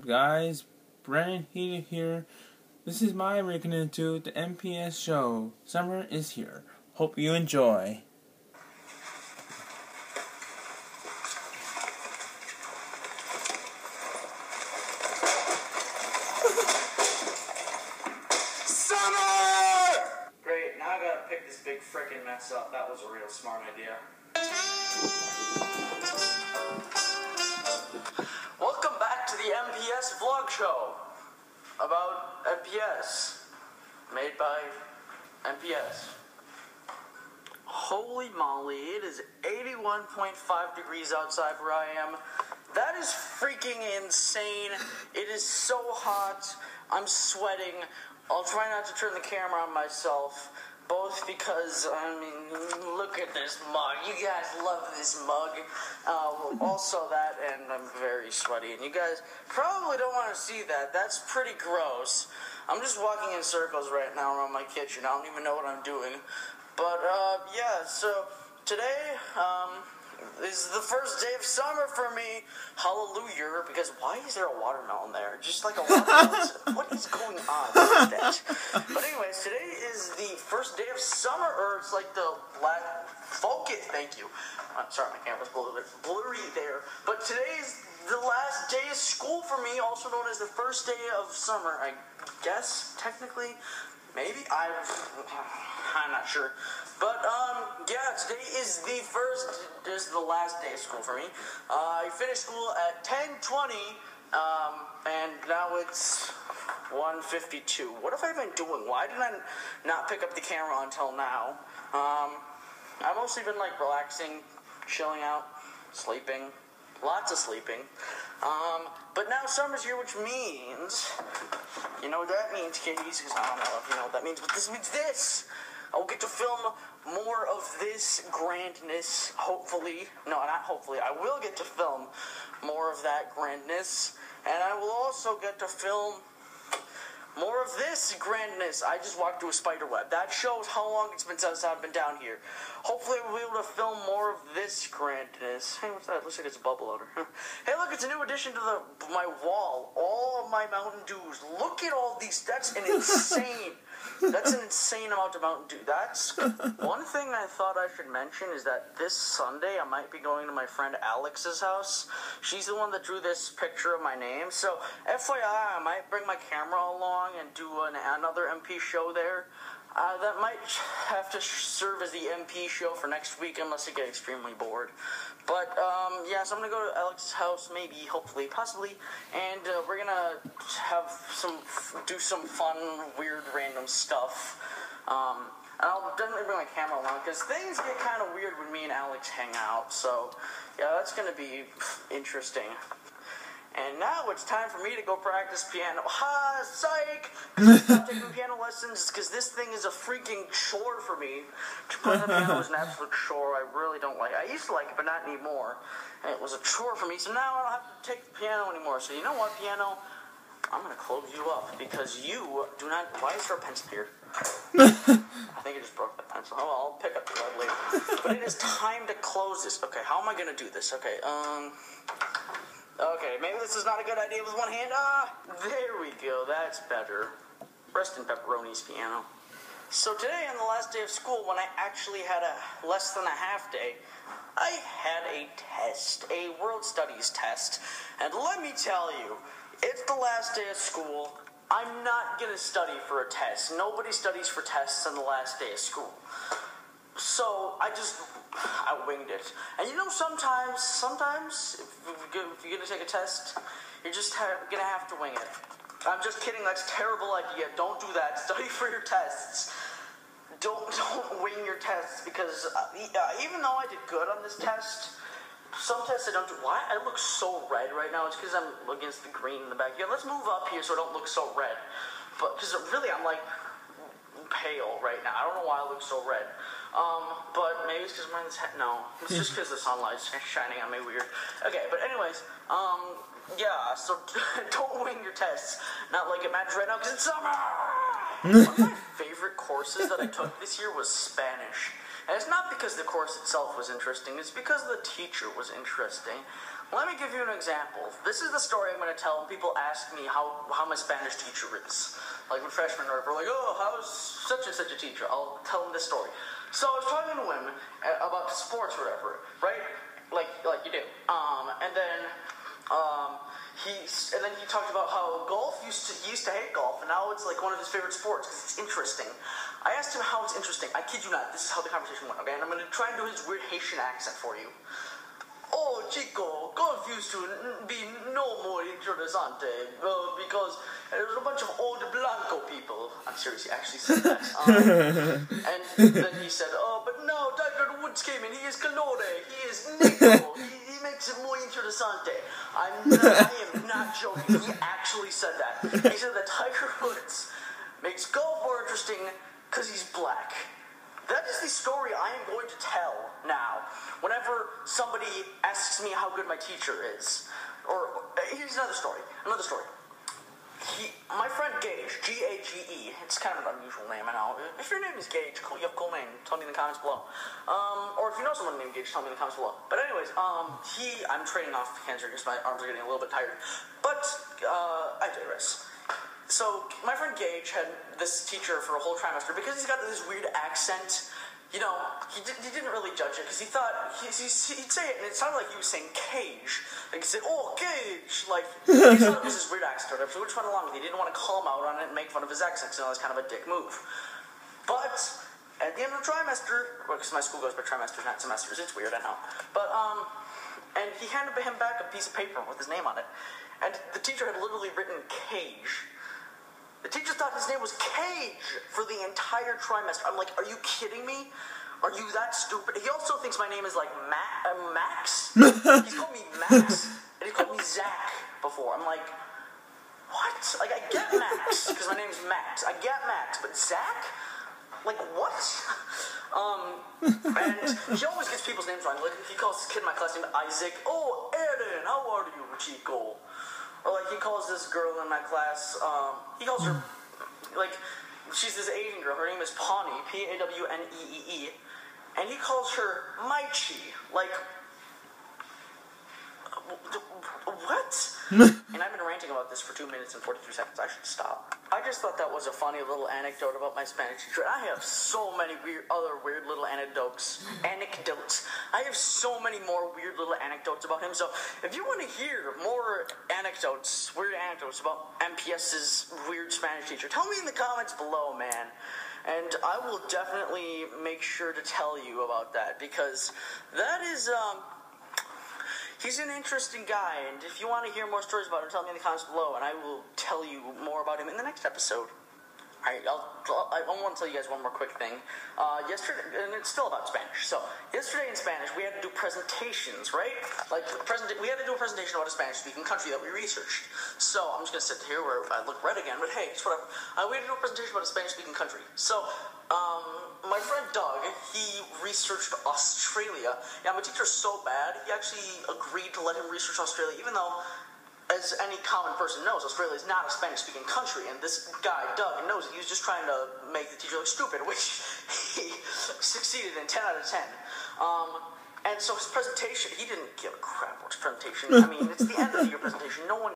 Guys, Brandon here. This is my reckoning to the MPS show. Summer is here. Hope you enjoy. Summer! Great, now I gotta pick this big frickin' mess up. That was a real smart idea. Welcome back to the MPS vlog show about MPS, made by MPS. Holy moly, it is 81.5 degrees outside where I am. That is freaking insane. It is so hot. I'm sweating. I'll try not to turn the camera on myself, both because, look at this mug. You guys love this mug. Also that, and I'm very sweaty. And you guys probably don't want to see that. That's pretty gross. I'm just walking in circles right now around my kitchen. I don't even know what I'm doing. But, yeah, so today, this is the first day of summer for me. Hallelujah. Because why is there a watermelon there? Just like a watermelon. What is going on with that? But anyways, today is the first day of summer, or it's like the last... Focus, thank you. I'm sorry, my camera's a little bit blurry there. But today is the last day of school for me, also known as the first day of summer, I guess, technically. Maybe? I'm not sure. But, yeah, today is the last day of school for me. I finished school at 10:20, and now it's 1:52. What have I been doing? Why did I not pick up the camera until now? I've mostly been, like, relaxing, chilling out, sleeping. Lots of sleeping. But now summer's here, which means... You know what that means, kiddies? Because I don't know if you know what that means, but this means this! I'll get to film more of this grandness, hopefully. No, not hopefully. I will get to film more of that grandness. And I will also get to film more of this grandness. I just walked through a spider web. That shows how long it's been since I've been down here. Hopefully we'll be able to film more of this grandness. Hey, what's that? It looks like it's a bubble outer. Hey, look, it's a new addition to my wall. All of my Mountain Dews. Look at all these. That's an insane... That's an insane amount of Mountain Dew. That's one thing I thought I should mention is that this Sunday I might be going to my friend Alex's house. She's the one that drew this picture of my name. So, FYI, I might bring my camera along and do another MP show there. That might have to serve as the MP show for next week unless I get extremely bored. But, yeah, so I'm going to go to Alex's house, maybe, hopefully, possibly, and we're going to do some fun, weird, random stuff. And I'll definitely bring my camera along, because things get kind of weird when me and Alex hang out, so, yeah, that's going to be interesting. And now it's time for me to go practice piano. Ha, psych! I'm taking piano lessons because this thing is a freaking chore for me. To play the piano is an absolute chore. I really don't like it. I used to like it, but not anymore. And it was a chore for me, so now I don't have to take the piano anymore. So you know what, piano? I'm going to close you up because you do not... Why is there a pencil here? I think I just broke the pencil. Oh, well, I'll pick up the lead later. But it is time to close this. Okay, how am I going to do this? Okay, Okay, maybe this is not a good idea with one hand. There we go. That's better. Rest in pepperoni's, piano. So today, on the last day of school, when I actually had a less than a half day, I had a test, a world studies test. And let me tell you, it's the last day of school. I'm not going to study for a test. Nobody studies for tests on the last day of school. So I winged it. And you know, sometimes, if you're going to take a test, you're just going to have to wing it. I'm just kidding, that's a terrible idea. Don't do that. Study for your tests. Don't wing your tests, because even though I did good on this test, some tests I don't do. Why? I look so red right now. It's because I'm against the green in the back. Yeah, let's move up here so I don't look so red. But, because really, I'm like pale right now. I don't know why I look so red. But maybe it's because mine's no. It's just because the sunlight's shining on me weird. Okay, but anyways, yeah, so don't wing your tests. Not like it matters right now because it's summer! One of my favorite courses that I took this year was Spanish. And it's not because the course itself was interesting, it's because the teacher was interesting. Let me give you an example. This is the story I'm going to tell when people ask me how my Spanish teacher is. Like when freshmen are like, oh, how's such and such a teacher? I'll tell them this story. So I was talking to him about sports or whatever, right? Like you do. And then he talked about how he used to hate golf, and now it's like one of his favorite sports because it's interesting. I asked him how it's interesting. I kid you not. This is how the conversation went, okay? And I'm going to try and do his weird Haitian accent for you. Oh, chico, golf used to be no more interesante because there's a bunch of old Blanco people. I'm serious, he actually said that. And then he said, oh, but now Tiger Woods came in. He is colore. He is negro. He makes it more interesante. I am not joking. He actually said that. He said that Tiger Woods makes golf more interesting because he's black. That is the story I am going to tell now. Whenever somebody asks me how good my teacher is. Or, here's another story. My friend Gage, G-A-G-E, it's kind of an unusual name, I know. If your name is Gage, you have a cool name, tell me in the comments below. Or if you know someone named Gage, tell me in the comments below. But anyways, I'm trading off cancer because my arms are getting a little bit tired. But, I digress. So, my friend Gage had this teacher for a whole trimester because he's got this weird accent. You know, he didn't really judge it because he thought, he'd say it and it sounded like he was saying cage. Like he said, oh, Gage. Like, he thought it was his weird accent or whatever, so we just went along with it. He didn't want to call him out on it and make fun of his accent because that was kind of a dick move. But, at the end of the trimester, because my school goes by trimesters, not semesters, it's weird, I know. But, and he handed him back a piece of paper with his name on it. And the teacher had literally written cage. The teacher thought his name was Cage for the entire trimester. I'm like, are you kidding me? Are you that stupid? He also thinks my name is like Max. He's called me Max, and he's called me Zach before. I'm like, what? Like, I get Max, because my name is Max. I get Max, but Zach? Like, what? And he always gets people's names wrong. Like, he calls this kid in my class named Isaac. Oh, Aaron, how are you, Chico? Or like he calls this girl in my class, he calls her, like, she's this Asian girl, her name is Pawnee, P-A-W-N-E-E-E, and he calls her Maichi, like, what? And I've been ranting about this for 2 minutes and 43 seconds, I should stop. I just thought that was a funny little anecdote about my Spanish teacher. I have so many other weird little anecdotes. I have so many more weird little anecdotes about him. So if you want to hear more anecdotes, weird anecdotes about MPS's weird Spanish teacher, tell me in the comments below, man. And I will definitely make sure to tell you about that because that is, he's an interesting guy, and if you want to hear more stories about him, tell me in the comments below, and I will tell you more about him in the next episode. Alright, I want to tell you guys one more quick thing. Yesterday, and it's still about Spanish, so yesterday in Spanish, we had to do presentations, right? Like, we had to do a presentation about a Spanish-speaking country that we researched. So, I'm just going to sit here where I look red again, but hey, it's whatever. We had to do a presentation about a Spanish-speaking country. So, my friend Doug, he researched Australia. Yeah, my teacher's so bad, he actually agreed to let him research Australia, even though, as any common person knows, Australia is not a Spanish-speaking country, and this guy, Doug, knows it. He was just trying to make the teacher look stupid, which he succeeded in 10 out of 10. And so his presentation, he didn't give a crap about his presentation. I mean, it's the end of the year presentation. No one